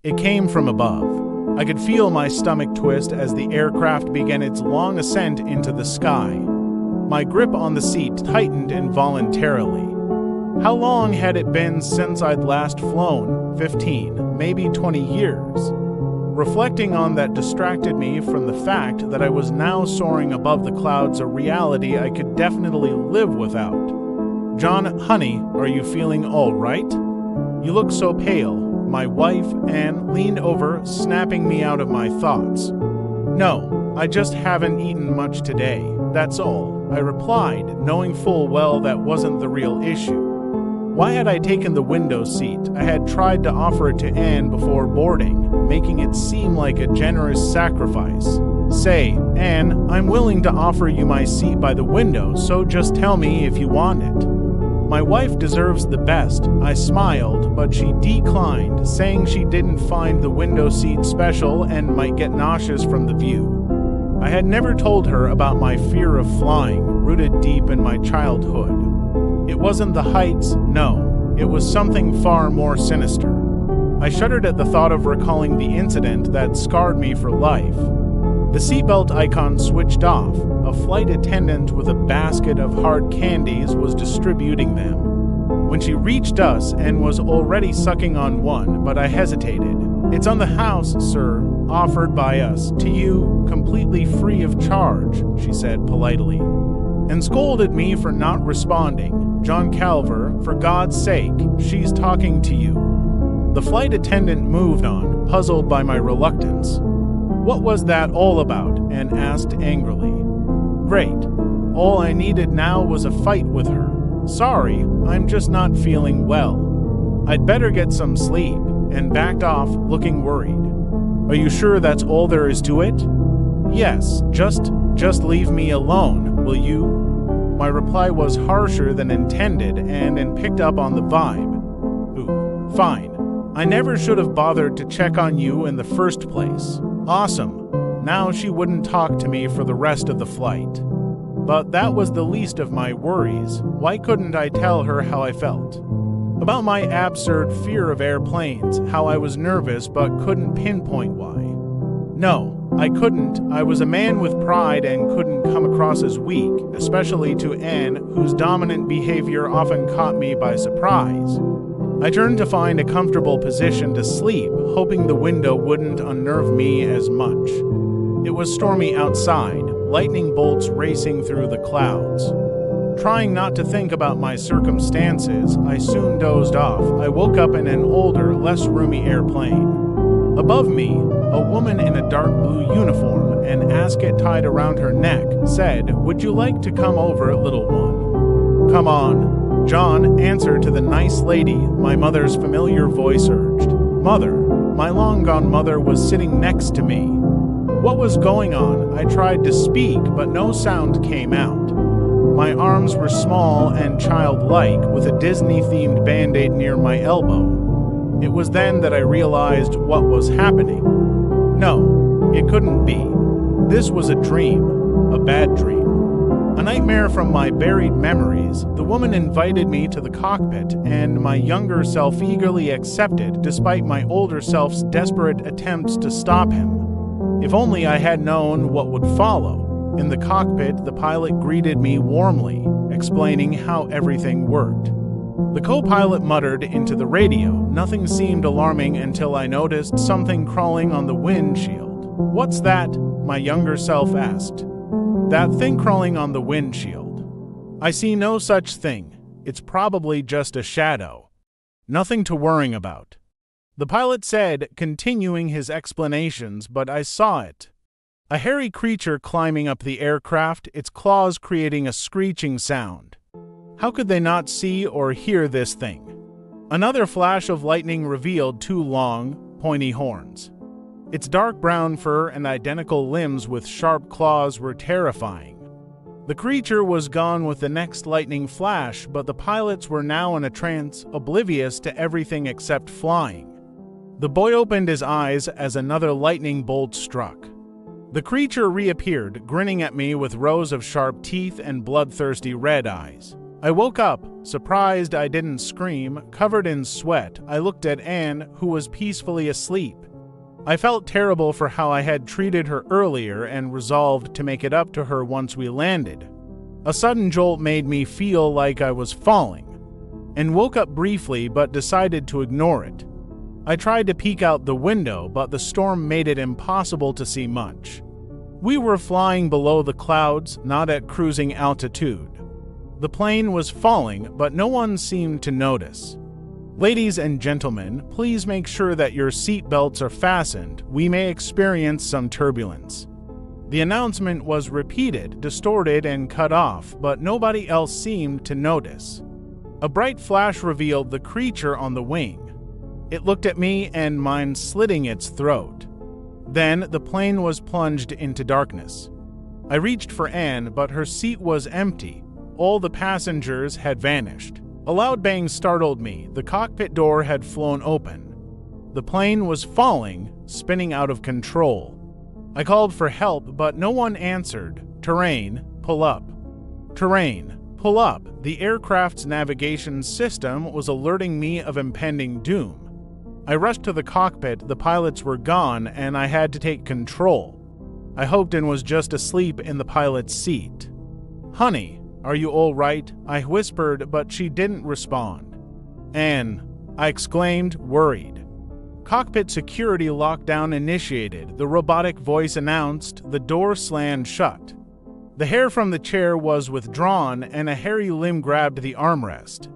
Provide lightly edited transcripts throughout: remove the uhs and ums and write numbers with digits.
It came from above. I could feel my stomach twist as the aircraft began its long ascent into the sky. My grip on the seat tightened involuntarily. How long had it been since I'd last flown? 15, maybe 20 years. Reflecting on that distracted me from the fact that I was now soaring above the clouds, a reality I could definitely live without. "John, honey, are you feeling all right? You look so pale." My wife, Anne, leaned over, snapping me out of my thoughts. "No, I just haven't eaten much today, that's all," I replied, knowing full well that wasn't the real issue. Why had I taken the window seat? I had tried to offer it to Anne before boarding, making it seem like a generous sacrifice. "Say, Anne, I'm willing to offer you my seat by the window, so just tell me if you want it." My wife deserves the best. I smiled, but she declined, saying she didn't find the window seat special and might get nauseous from the view. I had never told her about my fear of flying, rooted deep in my childhood. It wasn't the heights, no. It was something far more sinister. I shuddered at the thought of recalling the incident that scarred me for life. The seatbelt icon switched off. A flight attendant with a basket of hard candies was distributing them. When she reached us and was already sucking on one, but I hesitated. "It's on the house, sir, offered by us, to you, completely free of charge," she said politely, and scolded me for not responding. "John Calver, for God's sake, she's talking to you." The flight attendant moved on, puzzled by my reluctance. "What was that all about?" Anne asked angrily. "Great. All I needed now was a fight with her. Sorry, I'm just not feeling well. I'd better get some sleep," and backed off, looking worried. "Are you sure that's all there is to it?" "Yes, just leave me alone, will you?" My reply was harsher than intended and picked up on the vibe. "Ooh, fine. I never should have bothered to check on you in the first place. Awesome." Now she wouldn't talk to me for the rest of the flight. But that was the least of my worries. Why couldn't I tell her how I felt? About my absurd fear of airplanes, how I was nervous but couldn't pinpoint why. No, I couldn't. I was a man with pride and couldn't come across as weak, especially to Anne, whose dominant behavior often caught me by surprise. I turned to find a comfortable position to sleep, hoping the window wouldn't unnerve me as much. It was stormy outside, lightning bolts racing through the clouds. Trying not to think about my circumstances, I soon dozed off. I woke up in an older, less roomy airplane. Above me, a woman in a dark blue uniform, an ascot tied around her neck, said, "Would you like to come over, little one?" "Come on." John answered to the nice lady, my mother's familiar voice urged. Mother, my long-gone mother, was sitting next to me. What was going on? I tried to speak, but no sound came out. My arms were small and childlike, with a Disney-themed Band-Aid near my elbow. It was then that I realized what was happening. No, it couldn't be. This was a dream, a bad dream. A nightmare from my buried memories. The woman invited me to the cockpit, and my younger self eagerly accepted, despite my older self's desperate attempts to stop him. If only I had known what would follow. In the cockpit, the pilot greeted me warmly, explaining how everything worked. The co-pilot muttered into the radio. Nothing seemed alarming until I noticed something crawling on the windshield. "What's that?" my younger self asked. "That thing crawling on the windshield. I see no such thing. It's probably just a shadow. Nothing to worry about," the pilot said, continuing his explanations, but I saw it. A hairy creature climbing up the aircraft, its claws creating a screeching sound. How could they not see or hear this thing? Another flash of lightning revealed two long, pointy horns. Its dark brown fur and identical limbs with sharp claws were terrifying. The creature was gone with the next lightning flash, but the pilots were now in a trance, oblivious to everything except flying. The boy opened his eyes as another lightning bolt struck. The creature reappeared, grinning at me with rows of sharp teeth and bloodthirsty red eyes. I woke up, surprised I didn't scream. Covered in sweat, I looked at Anne, who was peacefully asleep. I felt terrible for how I had treated her earlier and resolved to make it up to her once we landed. A sudden jolt made me feel like I was falling, and woke up briefly but decided to ignore it. I tried to peek out the window, but the storm made it impossible to see much. We were flying below the clouds, not at cruising altitude. The plane was falling, but no one seemed to notice. Ladies and gentlemen, please make sure that your seat belts are fastened. We may experience some turbulence. The announcement was repeated, distorted, and cut off, but nobody else seemed to notice. A bright flash revealed the creature on the wing. It looked at me and mine slitting its throat. Then the plane was plunged into darkness. I reached for Anne, but her seat was empty. All the passengers had vanished. A loud bang startled me. The cockpit door had flown open. The plane was falling, spinning out of control. I called for help, but no one answered. Terrain, pull up. Terrain, pull up. The aircraft's navigation system was alerting me of impending doom. I rushed to the cockpit. The pilots were gone, and I had to take control. I hoped Anne was just asleep in the pilot's seat. Honey, are you all right? I whispered, but she didn't respond. Anne, I exclaimed, worried. Cockpit security lockdown initiated. The robotic voice announced. The door slammed shut. The hair from the chair was withdrawn, and a hairy limb grabbed the armrest.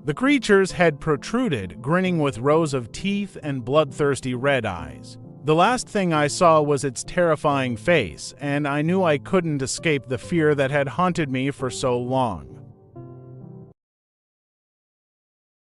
The creature's head protruded, grinning with rows of teeth and bloodthirsty red eyes. The last thing I saw was its terrifying face, and I knew I couldn't escape the fear that had haunted me for so long.